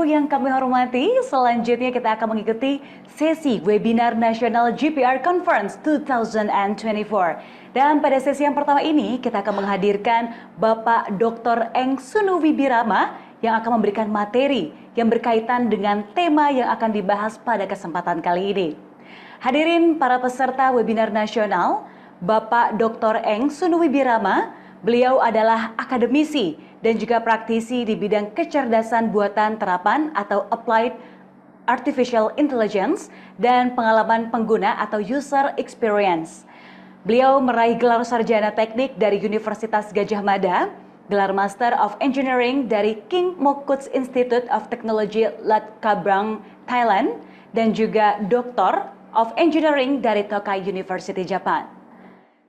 Ibu yang kami hormati, selanjutnya kita akan mengikuti sesi webinar nasional GPR Conference 2024. Dan pada sesi yang pertama ini, kita akan menghadirkan Bapak Dr. Eng Sunu Wibirama yang akan memberikan materi yang berkaitan dengan tema yang akan dibahas pada kesempatan kali ini. Hadirin para peserta webinar nasional, Bapak Dr. Eng Sunu Wibirama, beliau adalah akademisi dan juga praktisi di bidang kecerdasan buatan terapan atau Applied Artificial Intelligence dan pengalaman pengguna atau User Experience. Beliau meraih gelar sarjana teknik dari Universitas Gadjah Mada, gelar Master of Engineering dari King Mokut Institute of Technology Lat Krabang, Thailand, dan juga Doctor of Engineering dari Tokai University, Japan.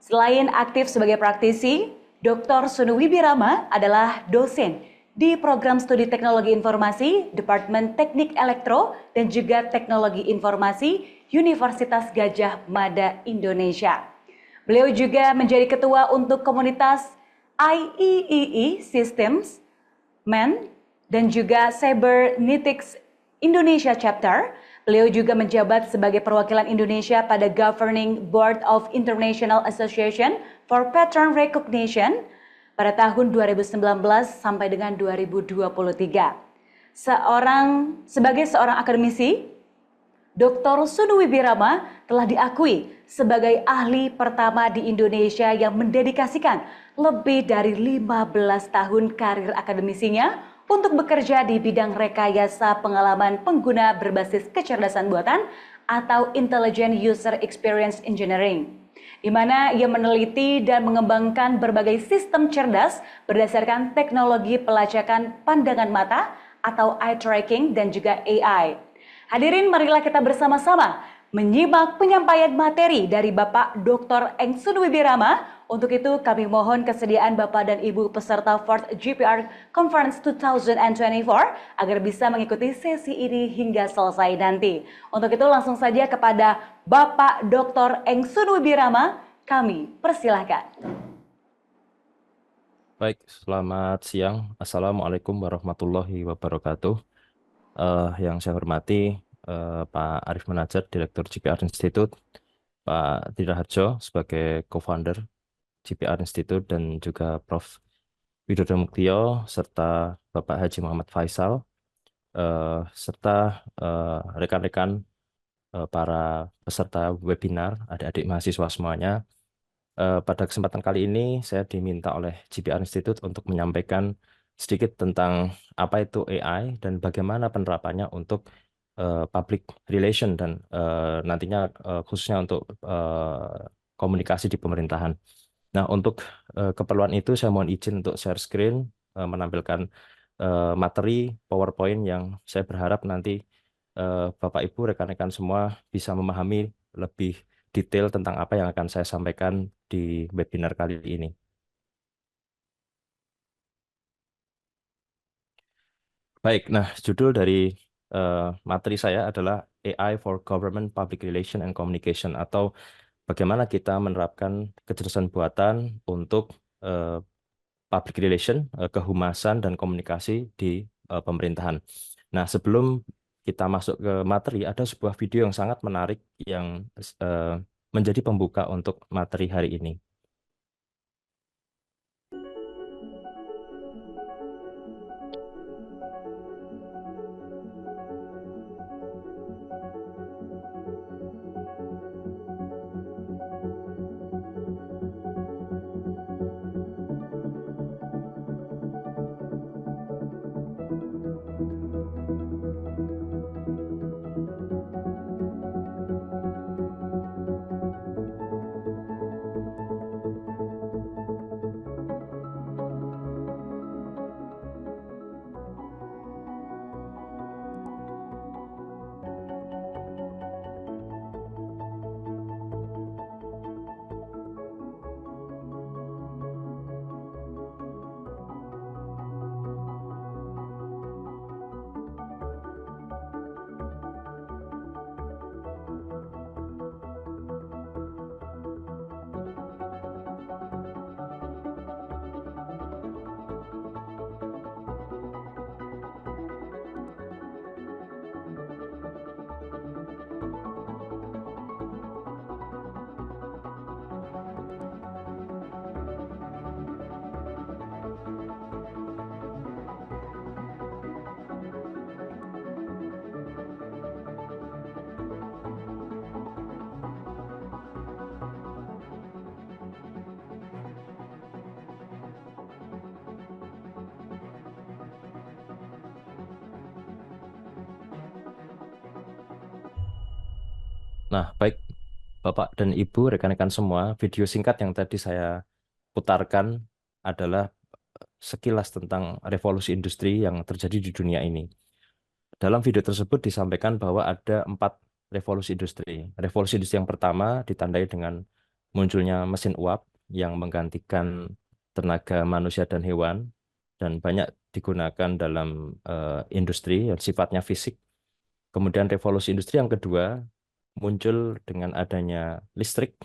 Selain aktif sebagai praktisi, Dr. Sunu Wibirama adalah dosen di Program Studi Teknologi Informasi, Departemen Teknik Elektro, dan juga Teknologi Informasi, Universitas Gadjah Mada, Indonesia. Beliau juga menjadi ketua untuk komunitas IEEE Systems, MEN, dan juga Cybernetics Indonesia Chapter. Beliau juga menjabat sebagai perwakilan Indonesia pada Governing Board of International Association for Pattern Recognition pada tahun 2019 sampai dengan 2023. Sebagai seorang akademisi, Dr. Sunu Wibirama telah diakui sebagai ahli pertama di Indonesia yang mendedikasikan lebih dari 15 tahun karir akademisinya untuk bekerja di bidang rekayasa pengalaman pengguna berbasis kecerdasan buatan atau Intelligent User Experience Engineering, di mana ia meneliti dan mengembangkan berbagai sistem cerdas berdasarkan teknologi pelacakan pandangan mata atau eye tracking dan juga AI. Hadirin, marilah kita bersama-sama menyimak penyampaian materi dari Bapak Dr. Eng Sunu Wibirama. Untuk itu kami mohon kesediaan Bapak dan Ibu peserta 4th GPR Conference 2024 agar bisa mengikuti sesi ini hingga selesai nanti. Untuk itu langsung saja kepada Bapak Dr. Eng Sunu Wibirama, kami persilahkan. Baik, selamat siang. Assalamualaikum warahmatullahi wabarakatuh. Yang saya hormati Pak Arif Manajer, Direktur GPR Institute, Pak Diraharjo sebagai co-founder GPR Institute, dan juga Prof. Widodo Muktio, serta Bapak Haji Muhammad Faisal, serta rekan-rekan para peserta webinar, adik-adik mahasiswa semuanya. Pada kesempatan kali ini saya diminta oleh GPR Institute untuk menyampaikan sedikit tentang apa itu AI dan bagaimana penerapannya untuk public relation dan nantinya khususnya untuk komunikasi di pemerintahan. Nah, untuk keperluan itu saya mohon izin untuk share screen, menampilkan materi PowerPoint yang saya berharap nanti Bapak Ibu rekan-rekan semua bisa memahami lebih detail tentang apa yang akan saya sampaikan di webinar kali ini. Baik, nah judul dari materi saya adalah AI for Government Public Relation and Communication, atau bagaimana kita menerapkan kecerdasan buatan untuk public relation, kehumasan dan komunikasi di pemerintahan. Nah, sebelum kita masuk ke materi, ada sebuah video yang sangat menarik yang menjadi pembuka untuk materi hari ini. Nah, baik Bapak dan Ibu, rekan-rekan semua, video singkat yang tadi saya putarkan adalah sekilas tentang revolusi industri yang terjadi di dunia ini. Dalam video tersebut disampaikan bahwa ada 4 revolusi industri. Revolusi industri yang pertama ditandai dengan munculnya mesin uap yang menggantikan tenaga manusia dan hewan dan banyak digunakan dalam industri yang sifatnya fisik. Kemudian revolusi industri yang kedua muncul dengan adanya listrik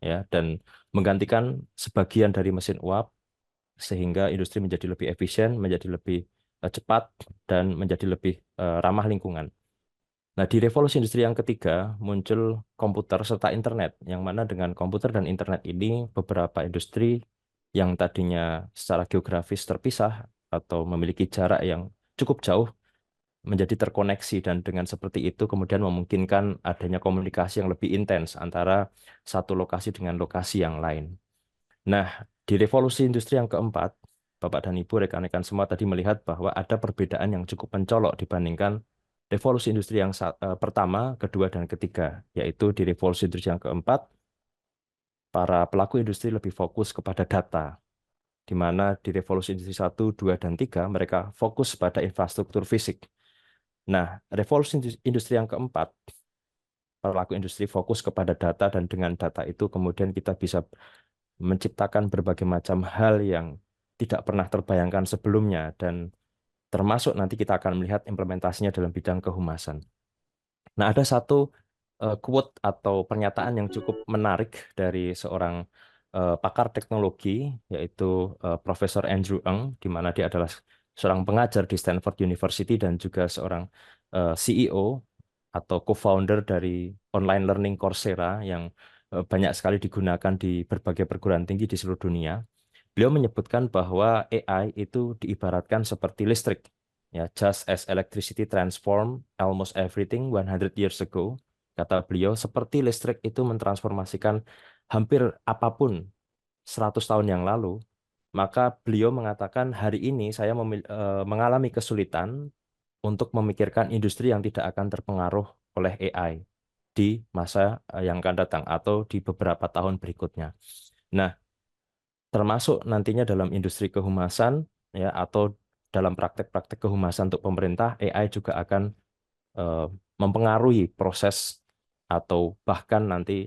ya dan menggantikan sebagian dari mesin uap sehingga industri menjadi lebih efisien, menjadi lebih cepat dan menjadi lebih ramah lingkungan. Nah, di revolusi industri yang ketiga muncul komputer serta internet, yang mana dengan komputer dan internet ini beberapa industri yang tadinya secara geografis terpisah atau memiliki jarak yang cukup jauh menjadi terkoneksi dan dengan seperti itu kemudian memungkinkan adanya komunikasi yang lebih intens antara satu lokasi dengan lokasi yang lain. Nah, di revolusi industri yang keempat, Bapak dan Ibu, rekan-rekan semua tadi melihat bahwa ada perbedaan yang cukup mencolok dibandingkan revolusi industri yang pertama, kedua, dan ketiga, yaitu di revolusi industri yang keempat, para pelaku industri lebih fokus kepada data, di mana di revolusi industri satu, 2, dan 3, mereka fokus pada infrastruktur fisik. Nah, revolusi industri yang keempat, pelaku industri fokus kepada data, dan dengan data itu kemudian kita bisa menciptakan berbagai macam hal yang tidak pernah terbayangkan sebelumnya dan termasuk nanti kita akan melihat implementasinya dalam bidang kehumasan. Nah, ada satu quote atau pernyataan yang cukup menarik dari seorang pakar teknologi yaitu Profesor Andrew Ng, di mana dia adalah seorang pengajar di Stanford University dan juga seorang CEO atau co-founder dari online learning Coursera yang banyak sekali digunakan di berbagai perguruan tinggi di seluruh dunia. Beliau menyebutkan bahwa AI itu diibaratkan seperti listrik, ya, just as electricity transform almost everything 100 years ago. Kata beliau, seperti listrik itu mentransformasikan hampir apapun 100 tahun yang lalu, maka beliau mengatakan hari ini saya mengalami kesulitan untuk memikirkan industri yang tidak akan terpengaruh oleh AI di masa yang akan datang atau di beberapa tahun berikutnya. Nah, termasuk nantinya dalam industri kehumasan ya atau dalam praktek-praktek kehumasan untuk pemerintah, AI juga akan eh, mempengaruhi proses atau bahkan nanti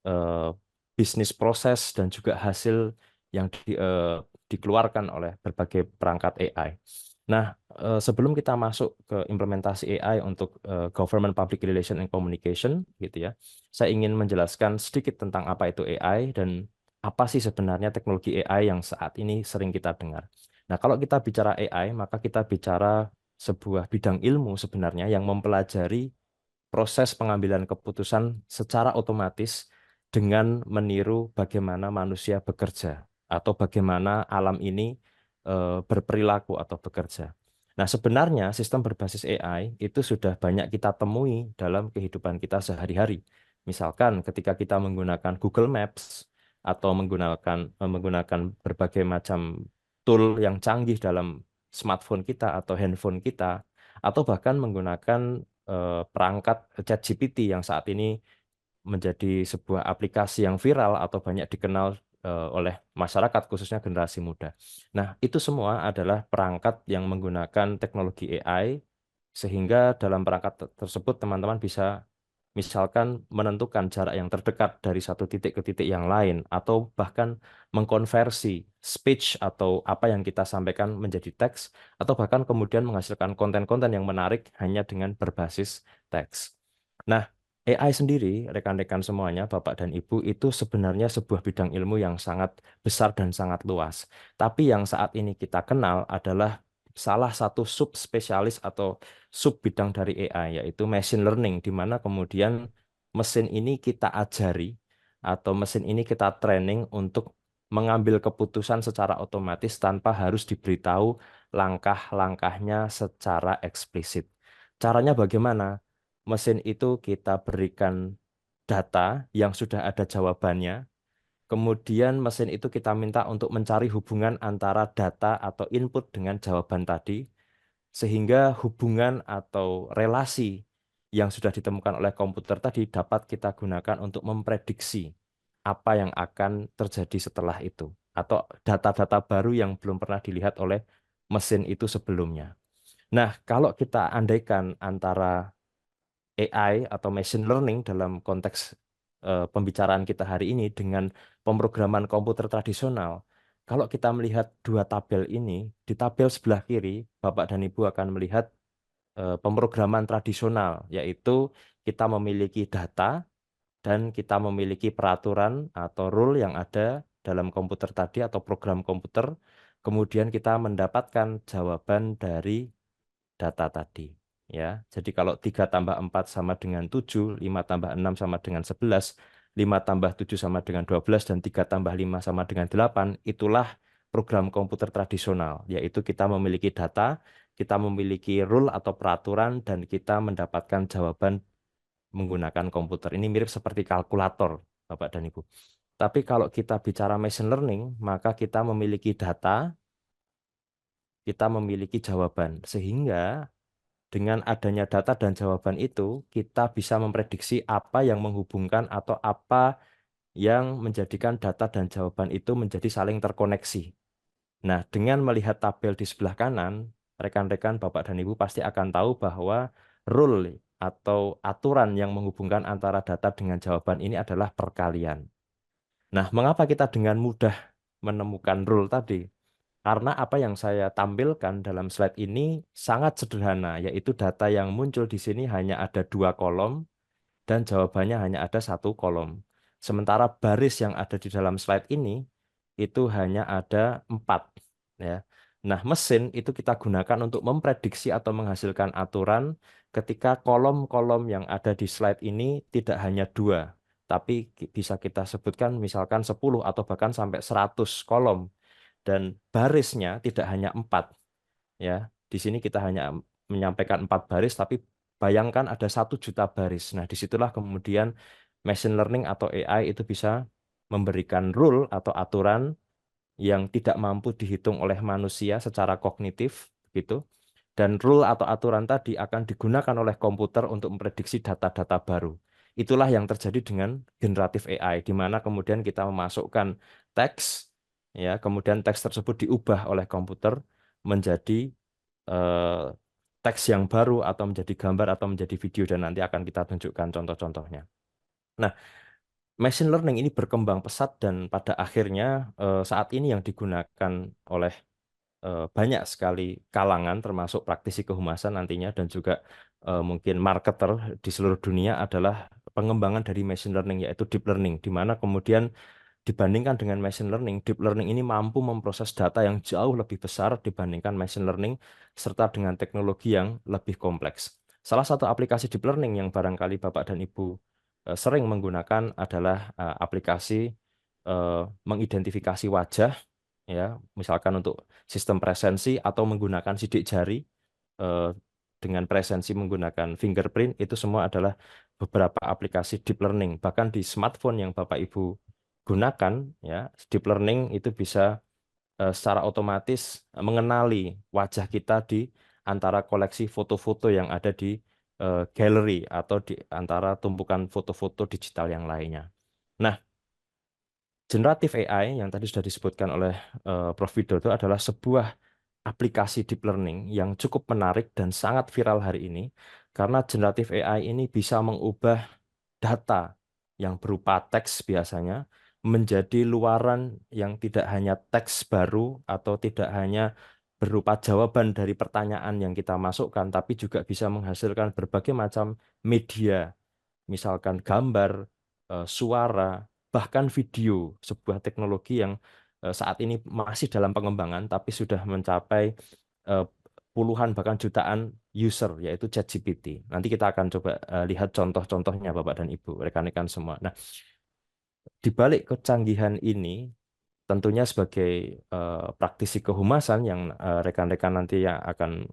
eh, bisnis proses dan juga hasil yang dikeluarkan oleh berbagai perangkat AI. Nah, sebelum kita masuk ke implementasi AI untuk government public relation and communication, gitu ya, saya ingin menjelaskan sedikit tentang apa itu AI dan apa sih sebenarnya teknologi AI yang saat ini sering kita dengar. Nah, kalau kita bicara AI, maka kita bicara sebuah bidang ilmu sebenarnya yang mempelajari proses pengambilan keputusan secara otomatis dengan meniru bagaimana manusia bekerja atau bagaimana alam ini berperilaku atau bekerja. Nah, sebenarnya sistem berbasis AI itu sudah banyak kita temui dalam kehidupan kita sehari-hari. Misalkan ketika kita menggunakan Google Maps atau menggunakan berbagai macam tool yang canggih dalam smartphone kita atau handphone kita, atau bahkan menggunakan perangkat ChatGPT yang saat ini menjadi sebuah aplikasi yang viral atau banyak dikenal oleh masyarakat, khususnya generasi muda. Nah, itu semua adalah perangkat yang menggunakan teknologi AI, sehingga dalam perangkat tersebut teman-teman bisa misalkan menentukan jarak yang terdekat dari satu titik ke titik yang lain, atau bahkan mengkonversi speech atau apa yang kita sampaikan menjadi teks, atau bahkan kemudian menghasilkan konten-konten yang menarik hanya dengan berbasis teks. Nah, AI sendiri, rekan-rekan semuanya, Bapak dan Ibu, itu sebenarnya sebuah bidang ilmu yang sangat besar dan sangat luas. Tapi yang saat ini kita kenal adalah salah satu subspesialis atau sub bidang dari AI, yaitu machine learning, di mana kemudian mesin ini kita ajari atau mesin ini kita training untuk mengambil keputusan secara otomatis tanpa harus diberitahu langkah-langkahnya secara eksplisit. Caranya bagaimana? Mesin itu kita berikan data yang sudah ada jawabannya. Kemudian mesin itu kita minta untuk mencari hubungan antara data atau input dengan jawaban tadi, sehingga hubungan atau relasi yang sudah ditemukan oleh komputer tadi dapat kita gunakan untuk memprediksi apa yang akan terjadi setelah itu, atau data-data baru yang belum pernah dilihat oleh mesin itu sebelumnya. Nah, kalau kita andaikan antara AI atau machine learning dalam konteks pembicaraan kita hari ini dengan pemrograman komputer tradisional, kalau kita melihat dua tabel ini, di tabel sebelah kiri, Bapak dan Ibu akan melihat pemrograman tradisional, yaitu kita memiliki data dan kita memiliki peraturan atau rule yang ada dalam komputer tadi atau program komputer, kemudian kita mendapatkan jawaban dari data tadi. Ya, jadi kalau 3 tambah 4 sama dengan 7, 5 tambah 6 sama dengan 11, 5 tambah 7 sama dengan 12, dan 3 tambah 5 sama dengan 8, itulah program komputer tradisional, yaitu kita memiliki data, kita memiliki rule atau peraturan, dan kita mendapatkan jawaban menggunakan komputer. Ini mirip seperti kalkulator, Bapak dan Ibu. Tapi kalau kita bicara machine learning, maka kita memiliki data, kita memiliki jawaban. Sehingga dengan adanya data dan jawaban itu, kita bisa memprediksi apa yang menghubungkan atau apa yang menjadikan data dan jawaban itu menjadi saling terkoneksi. Nah, dengan melihat tabel di sebelah kanan, rekan-rekan Bapak dan Ibu pasti akan tahu bahwa rule atau aturan yang menghubungkan antara data dengan jawaban ini adalah perkalian. Nah, mengapa kita dengan mudah menemukan rule tadi? Karena apa yang saya tampilkan dalam slide ini sangat sederhana, yaitu data yang muncul di sini hanya ada 2 kolom dan jawabannya hanya ada 1 kolom. Sementara baris yang ada di dalam slide ini itu hanya ada 4. Ya. Nah, mesin itu kita gunakan untuk memprediksi atau menghasilkan aturan ketika kolom-kolom yang ada di slide ini tidak hanya 2, tapi bisa kita sebutkan misalkan 10 atau bahkan sampai 100 kolom. Dan barisnya tidak hanya 4. Ya, di sini kita hanya menyampaikan 4 baris, tapi bayangkan ada 1 juta baris. Nah, disitulah kemudian machine learning atau AI itu bisa memberikan rule atau aturan yang tidak mampu dihitung oleh manusia secara kognitif, gitu. Dan rule atau aturan tadi akan digunakan oleh komputer untuk memprediksi data-data baru. Itulah yang terjadi dengan generatif AI, di mana kemudian kita memasukkan teks, ya, kemudian teks tersebut diubah oleh komputer menjadi eh, teks yang baru atau menjadi gambar atau menjadi video, dan nanti akan kita tunjukkan contoh-contohnya. Nah, machine learning ini berkembang pesat dan pada akhirnya saat ini yang digunakan oleh banyak sekali kalangan termasuk praktisi kehumasan nantinya dan juga mungkin marketer di seluruh dunia adalah pengembangan dari machine learning, yaitu deep learning, di mana kemudian dibandingkan dengan machine learning, deep learning ini mampu memproses data yang jauh lebih besar dibandingkan machine learning serta dengan teknologi yang lebih kompleks. Salah satu aplikasi deep learning yang barangkali Bapak dan Ibu sering menggunakan adalah aplikasi mengidentifikasi wajah, ya, misalkan untuk sistem presensi atau menggunakan sidik jari eh, dengan presensi menggunakan fingerprint. Itu semua adalah beberapa aplikasi deep learning. Bahkan di smartphone yang Bapak Ibu gunakan, ya, deep learning itu bisa secara otomatis mengenali wajah kita di antara koleksi foto-foto yang ada di galeri atau di antara tumpukan foto-foto digital yang lainnya. Nah, generatif AI yang tadi sudah disebutkan oleh Prof. Widodo adalah sebuah aplikasi deep learning yang cukup menarik dan sangat viral hari ini, karena generatif AI ini bisa mengubah data yang berupa teks biasanya menjadi luaran yang tidak hanya teks baru atau tidak hanya berupa jawaban dari pertanyaan yang kita masukkan, tapi juga bisa menghasilkan berbagai macam media, misalkan gambar, suara, bahkan video, sebuah teknologi yang saat ini masih dalam pengembangan, tapi sudah mencapai eh, puluhan bahkan jutaan user, yaitu ChatGPT. Nanti kita akan coba lihat contoh-contohnya, Bapak dan Ibu, rekan-rekan semua. Nah, di balik kecanggihan ini, tentunya sebagai praktisi kehumasan yang rekan-rekan nanti yang akan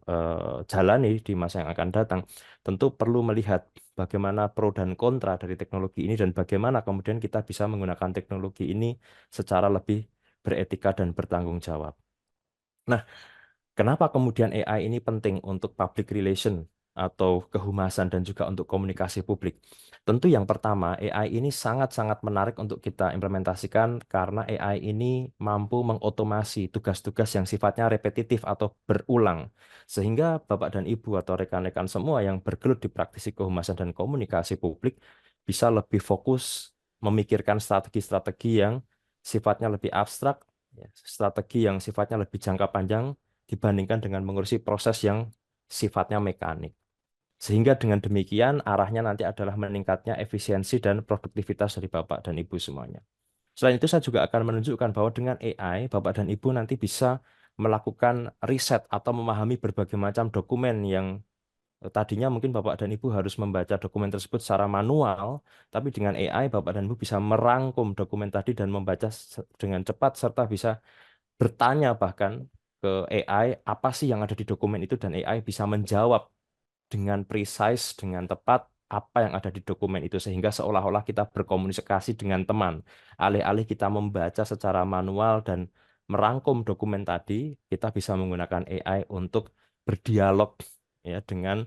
jalani di masa yang akan datang, tentu perlu melihat bagaimana pro dan kontra dari teknologi ini dan bagaimana kemudian kita bisa menggunakan teknologi ini secara lebih beretika dan bertanggung jawab. Nah, kenapa kemudian AI ini penting untuk public relation? atau kehumasan dan juga untuk komunikasi publik. Tentu yang pertama, AI ini sangat-sangat menarik untuk kita implementasikan karena AI ini mampu mengotomasi tugas-tugas yang sifatnya repetitif atau berulang. Sehingga Bapak dan Ibu atau rekan-rekan semua yang bergelut di praktisi kehumasan dan komunikasi publik bisa lebih fokus memikirkan strategi-strategi yang sifatnya lebih abstrak, ya, strategi yang sifatnya lebih jangka panjang dibandingkan dengan mengurusi proses yang sifatnya mekanik. Sehingga dengan demikian arahnya nanti adalah meningkatnya efisiensi dan produktivitas dari Bapak dan Ibu semuanya. Selain itu saya juga akan menunjukkan bahwa dengan AI, Bapak dan Ibu nanti bisa melakukan riset atau memahami berbagai macam dokumen yang tadinya mungkin Bapak dan Ibu harus membaca dokumen tersebut secara manual, tapi dengan AI Bapak dan Ibu bisa merangkum dokumen tadi dan membaca dengan cepat serta bisa bertanya bahkan ke AI apa sih yang ada di dokumen itu dan AI bisa menjawab dengan precise, dengan tepat apa yang ada di dokumen itu sehingga seolah-olah kita berkomunikasi dengan teman. Alih-alih kita membaca secara manual dan merangkum dokumen tadi, kita bisa menggunakan AI untuk berdialog ya dengan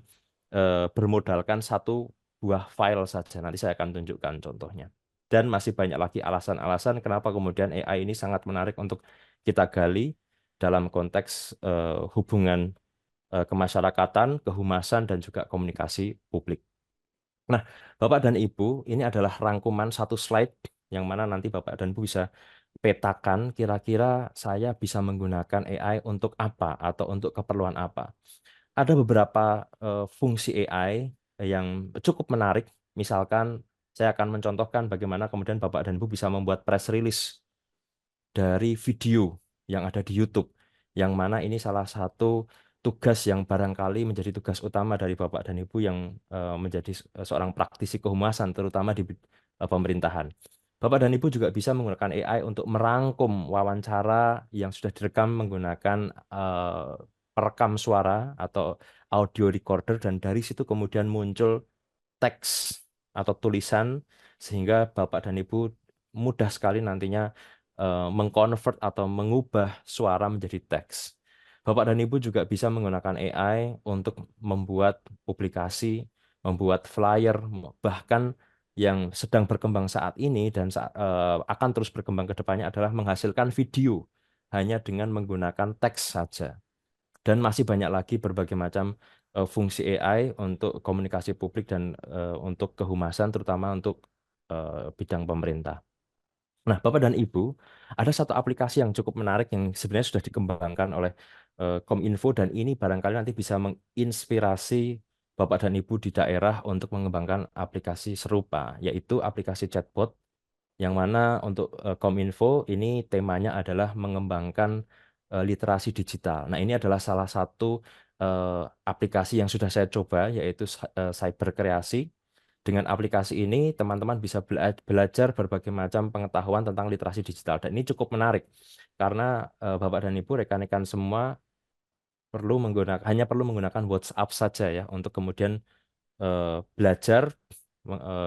bermodalkan satu buah file saja. Nanti saya akan tunjukkan contohnya. Dan masih banyak lagi alasan-alasan kenapa kemudian AI ini sangat menarik untuk kita gali dalam konteks hubungan kemasyarakatan, kehumasan, dan juga komunikasi publik. Nah, Bapak dan Ibu, ini adalah rangkuman satu slide yang mana nanti Bapak dan Ibu bisa petakan kira-kira saya bisa menggunakan AI untuk apa atau untuk keperluan apa. Ada beberapa fungsi AI yang cukup menarik. Misalkan saya akan mencontohkan bagaimana kemudian Bapak dan Ibu bisa membuat press release dari video yang ada di YouTube, yang mana ini salah satu tugas yang barangkali menjadi tugas utama dari Bapak dan Ibu yang menjadi seorang praktisi kehumasan, terutama di pemerintahan. Bapak dan Ibu juga bisa menggunakan AI untuk merangkum wawancara yang sudah direkam menggunakan perekam suara atau audio recorder, dan dari situ kemudian muncul teks atau tulisan sehingga Bapak dan Ibu mudah sekali nantinya mengkonvert atau mengubah suara menjadi teks. Bapak dan Ibu juga bisa menggunakan AI untuk membuat publikasi, membuat flyer, bahkan yang sedang berkembang saat ini dan akan terus berkembang ke depannya adalah menghasilkan video hanya dengan menggunakan teks saja. Dan masih banyak lagi berbagai macam fungsi AI untuk komunikasi publik dan untuk kehumasan, terutama untuk bidang pemerintah. Nah, Bapak dan Ibu, ada satu aplikasi yang cukup menarik yang sebenarnya sudah dikembangkan oleh Kominfo, dan ini barangkali nanti bisa menginspirasi Bapak dan Ibu di daerah untuk mengembangkan aplikasi serupa, yaitu aplikasi chatbot yang mana untuk Kominfo ini temanya adalah mengembangkan literasi digital. Nah, ini adalah salah satu aplikasi yang sudah saya coba, yaitu Cyber Kreasi. Dengan aplikasi ini, teman-teman bisa belajar berbagai macam pengetahuan tentang literasi digital. Dan ini cukup menarik, karena Bapak dan Ibu, rekan-rekan semua hanya perlu menggunakan WhatsApp saja ya, untuk kemudian belajar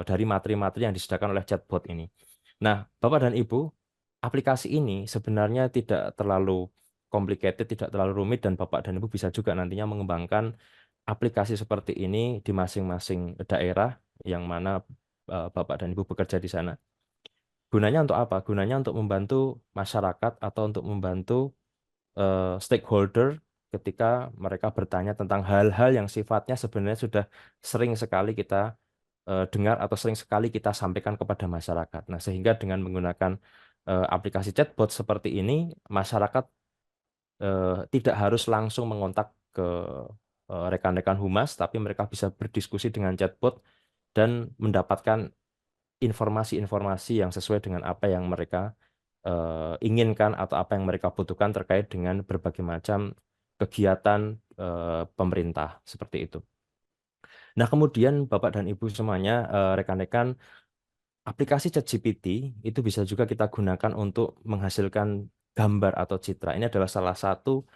dari materi-materi yang disediakan oleh chatbot ini. Nah, Bapak dan Ibu, aplikasi ini sebenarnya tidak terlalu complicated, tidak terlalu rumit, dan Bapak dan Ibu bisa juga nantinya mengembangkan aplikasi seperti ini di masing-masing daerah yang mana Bapak dan Ibu bekerja di sana. Gunanya untuk apa? Gunanya untuk membantu masyarakat atau untuk membantu stakeholder ketika mereka bertanya tentang hal-hal yang sifatnya sebenarnya sudah sering sekali kita dengar atau sering sekali kita sampaikan kepada masyarakat. Nah, sehingga dengan menggunakan aplikasi chatbot seperti ini, masyarakat tidak harus langsung mengontak ke rekan-rekan humas, tapi mereka bisa berdiskusi dengan chatbot dan mendapatkan informasi-informasi yang sesuai dengan apa yang mereka inginkan atau apa yang mereka butuhkan terkait dengan berbagai macam kegiatan pemerintah seperti itu. Nah, kemudian Bapak dan Ibu semuanya, rekan-rekan, aplikasi ChatGPT itu bisa juga kita gunakan untuk menghasilkan gambar atau citra. Ini adalah salah satu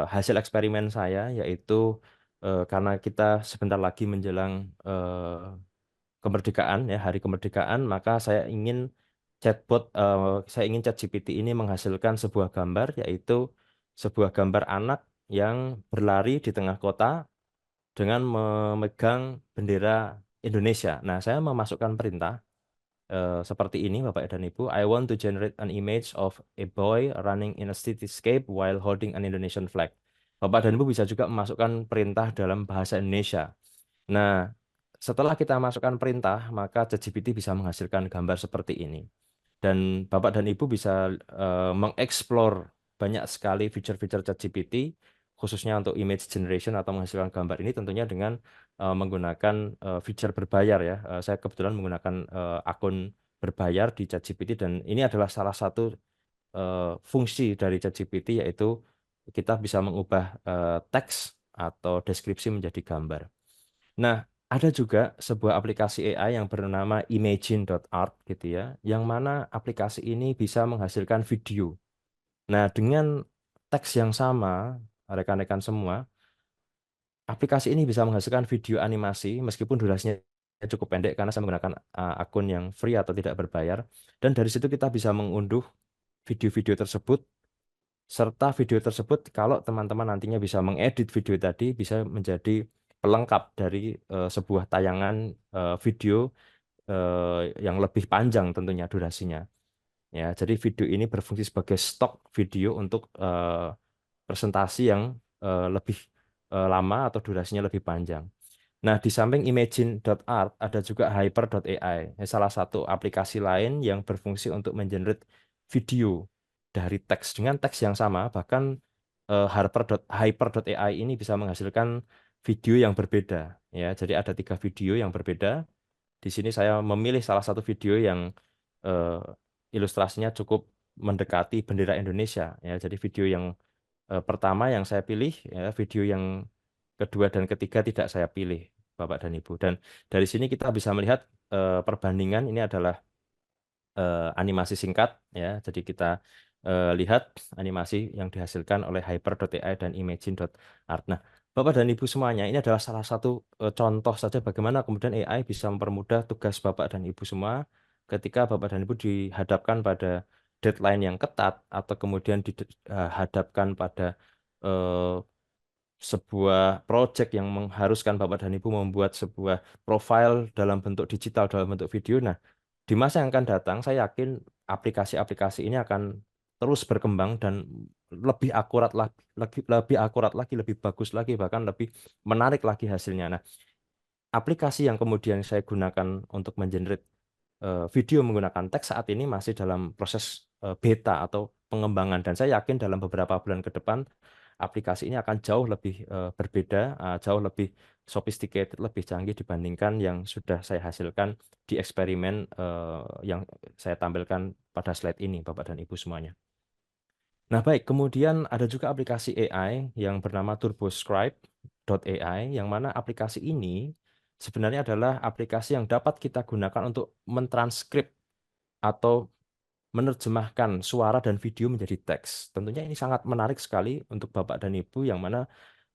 hasil eksperimen saya, yaitu karena kita sebentar lagi menjelang kemerdekaan ya, hari kemerdekaan, maka saya ingin ChatGPT ini menghasilkan sebuah gambar, yaitu sebuah gambar anak yang berlari di tengah kota dengan memegang bendera Indonesia. Nah, saya memasukkan perintah seperti ini, Bapak dan Ibu. I want to generate an image of a boy running in a cityscape while holding an Indonesian flag. Bapak dan Ibu bisa juga memasukkan perintah dalam bahasa Indonesia. Nah, setelah kita masukkan perintah, maka ChatGPT bisa menghasilkan gambar seperti ini. Dan Bapak dan Ibu bisa mengeksplor banyak sekali fitur-fitur ChatGPT, khususnya untuk image generation atau menghasilkan gambar ini tentunya dengan menggunakan fitur berbayar ya. Saya kebetulan menggunakan akun berbayar di ChatGPT dan ini adalah salah satu fungsi dari ChatGPT yaitu kita bisa mengubah teks atau deskripsi menjadi gambar. Nah, ada juga sebuah aplikasi AI yang bernama Imagine.art gitu ya, yang mana aplikasi ini bisa menghasilkan video. Nah, dengan teks yang sama, rekan-rekan semua, aplikasi ini bisa menghasilkan video animasi meskipun durasinya cukup pendek karena saya menggunakan akun yang free atau tidak berbayar. Dan dari situ kita bisa mengunduh video-video tersebut serta video tersebut kalau teman-teman nantinya bisa mengedit video tadi bisa menjadi pelengkap dari sebuah tayangan video yang lebih panjang tentunya durasinya. Ya, jadi video ini berfungsi sebagai stok video untuk presentasi yang lebih lama atau durasinya lebih panjang. Nah, di samping Imagine.art ada juga Hyper.ai, salah satu aplikasi lain yang berfungsi untuk mengenerate video dari teks dengan teks yang sama, bahkan Hyper.ai ini bisa menghasilkan video yang berbeda. Ya, jadi ada 3 video yang berbeda. Di sini saya memilih salah satu video yang eh, ilustrasinya cukup mendekati bendera Indonesia. Ya, jadi video yang pertama yang saya pilih, ya, video yang kedua dan ketiga tidak saya pilih, Bapak dan Ibu. Dan dari sini kita bisa melihat perbandingan ini adalah animasi singkat, ya. Jadi kita lihat animasi yang dihasilkan oleh Hyper.ai dan Imagine.art. Nah, Bapak dan Ibu semuanya, ini adalah salah satu contoh saja bagaimana kemudian AI bisa mempermudah tugas Bapak dan Ibu semua ketika Bapak dan Ibu dihadapkan pada deadline yang ketat atau kemudian dihadapkan pada eh, sebuah project yang mengharuskan Bapak dan Ibu membuat sebuah profile dalam bentuk digital, dalam bentuk video. Nah, di masa yang akan datang, saya yakin aplikasi-aplikasi ini akan terus berkembang dan lebih akurat lagi, lebih akurat lagi, lebih bagus lagi, bahkan lebih menarik lagi hasilnya. Nah, aplikasi yang kemudian saya gunakan untuk mengenerate video menggunakan teks saat ini masih dalam proses beta atau pengembangan dan saya yakin dalam beberapa bulan ke depan aplikasi ini akan jauh lebih berbeda, jauh lebih sophisticated, lebih canggih dibandingkan yang sudah saya hasilkan di eksperimen yang saya tampilkan pada slide ini, Bapak dan Ibu semuanya. Nah, baik, kemudian ada juga aplikasi AI yang bernama TurboScribe.ai, yang mana aplikasi ini sebenarnya adalah aplikasi yang dapat kita gunakan untuk mentranskrip atau menerjemahkan suara dan video menjadi teks. Tentunya ini sangat menarik sekali untuk Bapak dan Ibu yang mana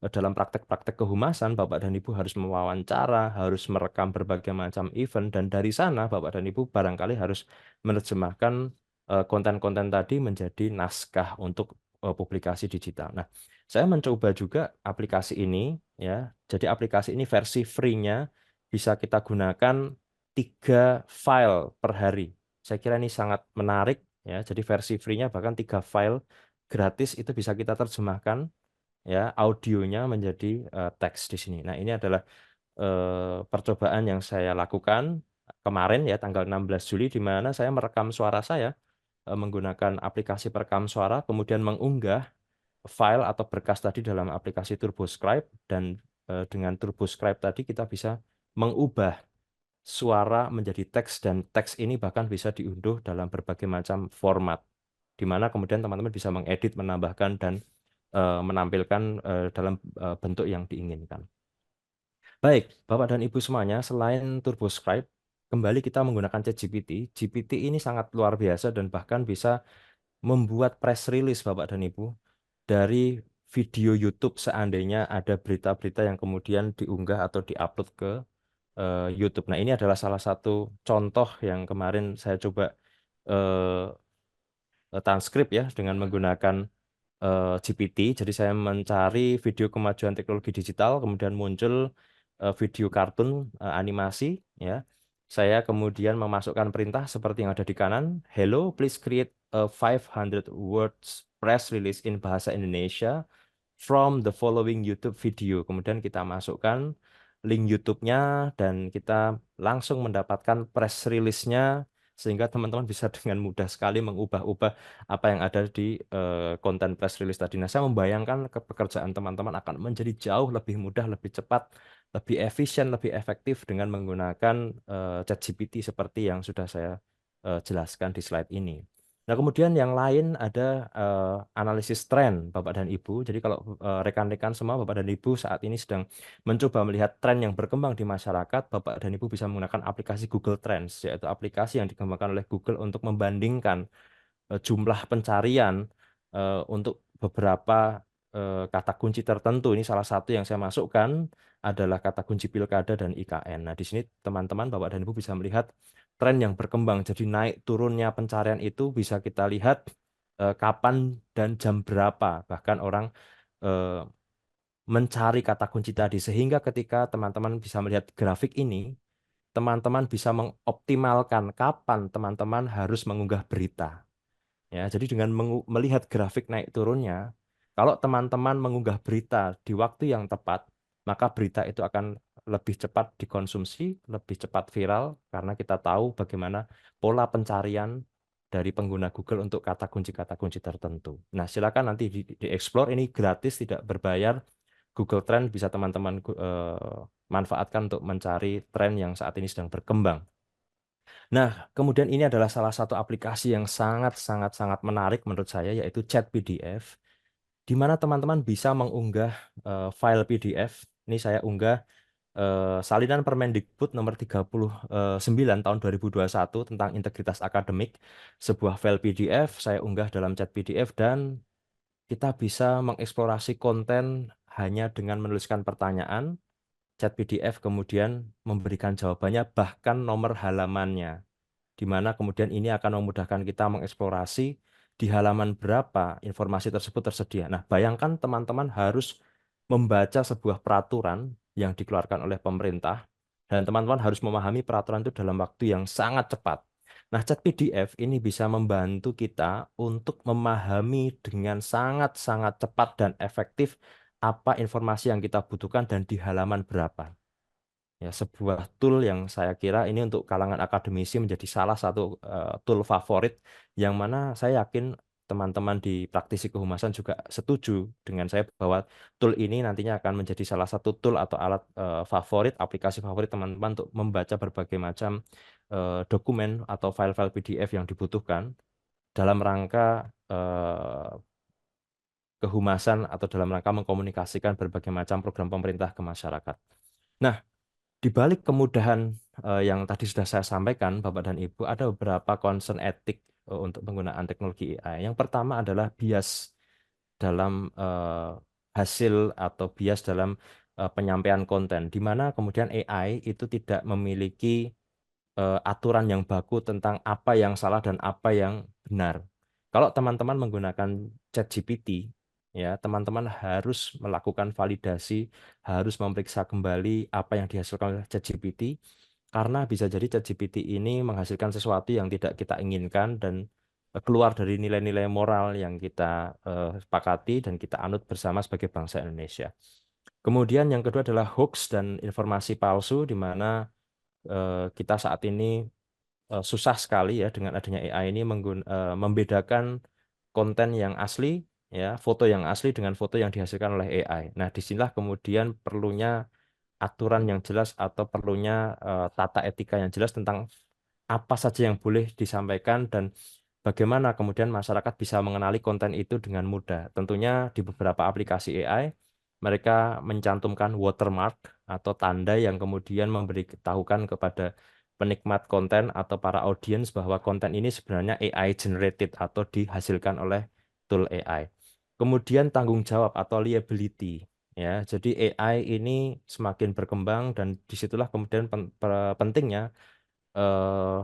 dalam praktek-praktek kehumasan Bapak dan Ibu harus mewawancara, harus merekam berbagai macam event dan dari sana Bapak dan Ibu barangkali harus menerjemahkan konten-konten tadi menjadi naskah untuk publikasi digital. Nah, saya mencoba juga aplikasi ini ya. Jadi aplikasi ini versi free-nya bisa kita gunakan 3 file per hari. Saya kira ini sangat menarik ya. Jadi versi free-nya bahkan 3 file gratis itu bisa kita terjemahkan ya audionya menjadi teks di sini. Nah, ini adalah percobaan yang saya lakukan kemarin ya tanggal 16 Juli di mana saya merekam suara saya menggunakan aplikasi perekam suara kemudian mengunggah file atau berkas tadi dalam aplikasi TurboScribe dan dengan TurboScribe tadi kita bisa mengubah suara menjadi teks dan teks ini bahkan bisa diunduh dalam berbagai macam format di mana kemudian teman-teman bisa mengedit, menambahkan dan menampilkan dalam bentuk yang diinginkan. Baik, Bapak dan Ibu semuanya, selain TurboScribe, kembali kita menggunakan ChatGPT. GPT ini sangat luar biasa dan bahkan bisa membuat press release Bapak dan Ibu dari video YouTube seandainya ada berita-berita yang kemudian diunggah atau diupload ke YouTube. Nah, ini adalah salah satu contoh yang kemarin saya coba transkrip ya dengan menggunakan GPT. Jadi saya mencari video kemajuan teknologi digital, kemudian muncul video kartun animasi, ya. Saya kemudian memasukkan perintah seperti yang ada di kanan. Hello, please create a 500 words press release in bahasa Indonesia from the following YouTube video. Kemudian kita masukkan link YouTube-nya dan kita langsung mendapatkan press release-nya sehingga teman-teman bisa dengan mudah sekali mengubah-ubah apa yang ada di konten press release tadi. Nah, saya membayangkan pekerjaan teman-teman akan menjadi jauh lebih mudah, lebih cepat, lebih efisien, lebih efektif dengan menggunakan ChatGPT seperti yang sudah saya jelaskan di slide ini. Nah, kemudian yang lain ada analisis tren, Bapak dan Ibu. Jadi kalau rekan-rekan semua, Bapak dan Ibu saat ini sedang mencoba melihat tren yang berkembang di masyarakat, Bapak dan Ibu bisa menggunakan aplikasi Google Trends, yaitu aplikasi yang dikembangkan oleh Google untuk membandingkan jumlah pencarian untuk beberapa kata kunci tertentu. Ini salah satu yang saya masukkan adalah kata kunci pilkada dan IKN. Nah, di sini teman-teman, Bapak dan Ibu bisa melihat tren yang berkembang. Jadi naik turunnya pencarian itu bisa kita lihat kapan dan jam berapa. Bahkan orang eh, mencari kata kunci tadi. Sehingga ketika teman-teman bisa melihat grafik ini, teman-teman bisa mengoptimalkan kapan teman-teman harus mengunggah berita. Ya, jadi dengan melihat grafik naik turunnya, kalau teman-teman mengunggah berita di waktu yang tepat, maka berita itu akan lebih cepat dikonsumsi, lebih cepat viral, karena kita tahu bagaimana pola pencarian dari pengguna Google untuk kata kunci tertentu. Nah, silakan nanti di-explore, ini gratis, tidak berbayar. Google Trend bisa teman-teman manfaatkan untuk mencari tren yang saat ini sedang berkembang. Nah, kemudian ini adalah salah satu aplikasi yang sangat menarik menurut saya, yaitu Chat PDF, di mana teman-teman bisa mengunggah file PDF. Ini saya unggah salinan Permendikbud nomor 39 tahun 2021 tentang integritas akademik, sebuah file PDF saya unggah dalam Chat PDF dan kita bisa mengeksplorasi konten hanya dengan menuliskan pertanyaan. Chat PDF kemudian memberikan jawabannya bahkan nomor halamannya, di mana kemudian ini akan memudahkan kita mengeksplorasi di halaman berapa informasi tersebut tersedia. Nah, bayangkan teman-teman harus membaca sebuah peraturan yang dikeluarkan oleh pemerintah, dan teman-teman harus memahami peraturan itu dalam waktu yang sangat cepat. Nah, chat PDF ini bisa membantu kita untuk memahami dengan sangat-sangat cepat dan efektif apa informasi yang kita butuhkan dan di halaman berapa. Ya, sebuah tool yang saya kira ini untuk kalangan akademisi menjadi salah satu tool favorit, yang mana saya yakin teman-teman di praktisi kehumasan juga setuju dengan saya bahwa tool ini nantinya akan menjadi salah satu tool atau alat favorit, aplikasi favorit teman-teman untuk membaca berbagai macam dokumen atau file-file PDF yang dibutuhkan dalam rangka kehumasan atau dalam rangka mengkomunikasikan berbagai macam program pemerintah ke masyarakat. Nah, di balik kemudahan yang tadi sudah saya sampaikan, Bapak dan Ibu, ada beberapa concern etik untuk penggunaan teknologi AI. Yang pertama adalah bias dalam hasil atau bias dalam penyampaian konten, di mana kemudian AI itu tidak memiliki aturan yang baku tentang apa yang salah dan apa yang benar. Kalau teman-teman menggunakan ChatGPT, ya, teman-teman harus melakukan validasi, harus memeriksa kembali apa yang dihasilkan oleh ChatGPT, karena bisa jadi ChatGPT ini menghasilkan sesuatu yang tidak kita inginkan dan keluar dari nilai-nilai moral yang kita sepakati dan kita anut bersama sebagai bangsa Indonesia. Kemudian yang kedua adalah hoax dan informasi palsu, di mana kita saat ini susah sekali ya dengan adanya AI ini membedakan konten yang asli, ya, foto yang asli dengan foto yang dihasilkan oleh AI. Nah, disinilah kemudian perlunya aturan yang jelas atau perlunya tata etika yang jelas tentang apa saja yang boleh disampaikan dan bagaimana kemudian masyarakat bisa mengenali konten itu dengan mudah. Tentunya di beberapa aplikasi AI, mereka mencantumkan watermark atau tanda yang kemudian memberitahukan kepada penikmat konten atau para audiens bahwa konten ini sebenarnya AI generated atau dihasilkan oleh tool AI. Kemudian tanggung jawab atau liability. Ya, jadi AI ini semakin berkembang dan disitulah kemudian pentingnya eh,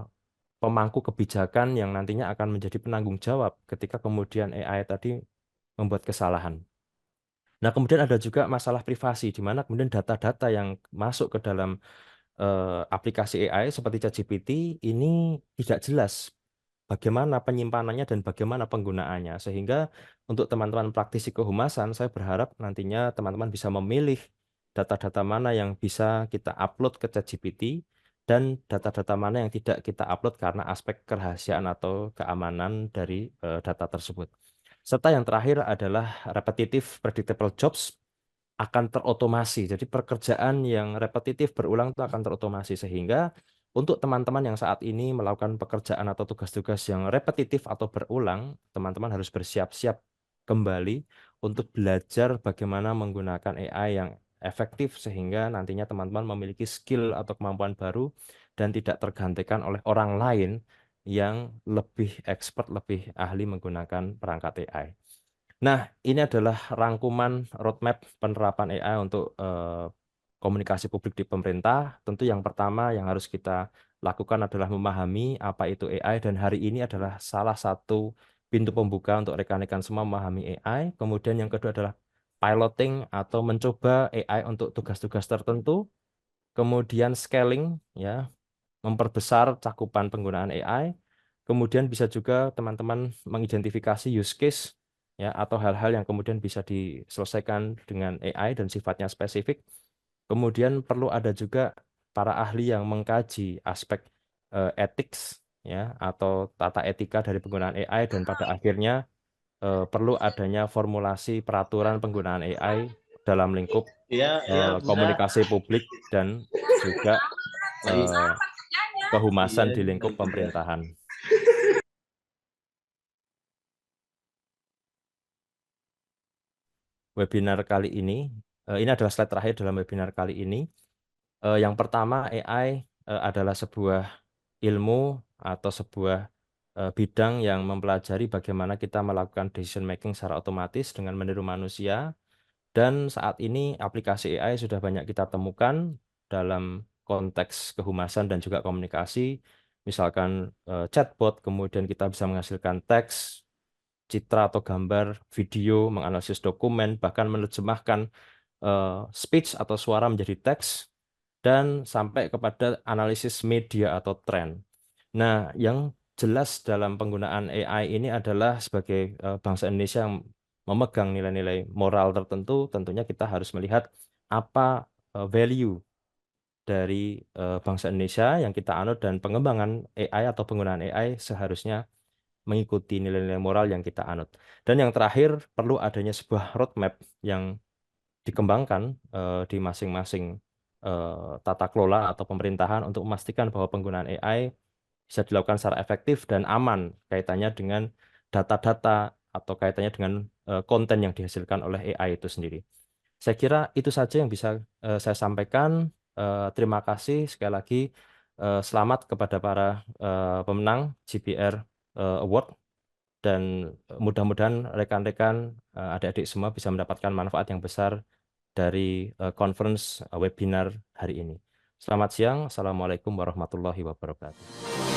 pemangku kebijakan yang nantinya akan menjadi penanggung jawab ketika kemudian AI tadi membuat kesalahan. Nah, kemudian ada juga masalah privasi, di mana kemudian data-data yang masuk ke dalam aplikasi AI seperti ChatGPT ini tidak jelas bagaimana penyimpanannya dan bagaimana penggunaannya. Sehingga untuk teman-teman praktisi kehumasan, saya berharap nantinya teman-teman bisa memilih data-data mana yang bisa kita upload ke ChatGPT dan data-data mana yang tidak kita upload karena aspek kerahasiaan atau keamanan dari data tersebut. Serta yang terakhir adalah repetitive predictable jobs akan terotomasi. Jadi pekerjaan yang repetitif berulang itu akan terotomasi sehingga untuk teman-teman yang saat ini melakukan pekerjaan atau tugas-tugas yang repetitif atau berulang, teman-teman harus bersiap-siap kembali untuk belajar bagaimana menggunakan AI yang efektif sehingga nantinya teman-teman memiliki skill atau kemampuan baru dan tidak tergantikan oleh orang lain yang lebih expert, lebih ahli menggunakan perangkat AI. Nah, ini adalah rangkuman roadmap penerapan AI untuk komunikasi publik di pemerintah. Tentu yang pertama yang harus kita lakukan adalah memahami apa itu AI dan hari ini adalah salah satu pintu pembuka untuk rekan-rekan semua memahami AI. Kemudian yang kedua adalah piloting atau mencoba AI untuk tugas-tugas tertentu. Kemudian scaling, ya, memperbesar cakupan penggunaan AI. Kemudian bisa juga teman-teman mengidentifikasi use case ya atau hal-hal yang kemudian bisa diselesaikan dengan AI dan sifatnya spesifik. Kemudian perlu ada juga para ahli yang mengkaji aspek ethics ya atau tata etika dari penggunaan AI dan pada akhirnya perlu adanya formulasi peraturan penggunaan AI dalam lingkup Iya, iya, Bunda. komunikasi publik dan juga eh, kehumasan Iya, di lingkup Bunda. pemerintahan. Webinar kali ini adalah slide terakhir dalam webinar kali ini. Yang pertama, AI adalah sebuah ilmu atau sebuah bidang yang mempelajari bagaimana kita melakukan decision making secara otomatis dengan meniru manusia. Dan saat ini aplikasi AI sudah banyak kita temukan dalam konteks kehumasan dan juga komunikasi. Misalkan chatbot, kemudian kita bisa menghasilkan teks, citra atau gambar, video, menganalisis dokumen, bahkan menerjemahkan speech atau suara menjadi teks, dan sampai kepada analisis media atau tren. Nah, yang jelas dalam penggunaan AI ini adalah sebagai bangsa Indonesia yang memegang nilai-nilai moral tertentu, tentunya kita harus melihat apa value dari bangsa Indonesia yang kita anut dan pengembangan AI atau penggunaan AI seharusnya mengikuti nilai-nilai moral yang kita anut. Dan yang terakhir, perlu adanya sebuah roadmap yang dikembangkan di masing-masing tata kelola atau pemerintahan untuk memastikan bahwa penggunaan AI bisa dilakukan secara efektif dan aman kaitannya dengan data-data atau kaitannya dengan konten yang dihasilkan oleh AI itu sendiri. Saya kira itu saja yang bisa saya sampaikan. Terima kasih sekali lagi. Selamat kepada para pemenang GPR Award dan mudah-mudahan rekan-rekan adik-adik semua bisa mendapatkan manfaat yang besar dari conference webinar hari ini. Selamat siang. Assalamualaikum warahmatullahi wabarakatuh.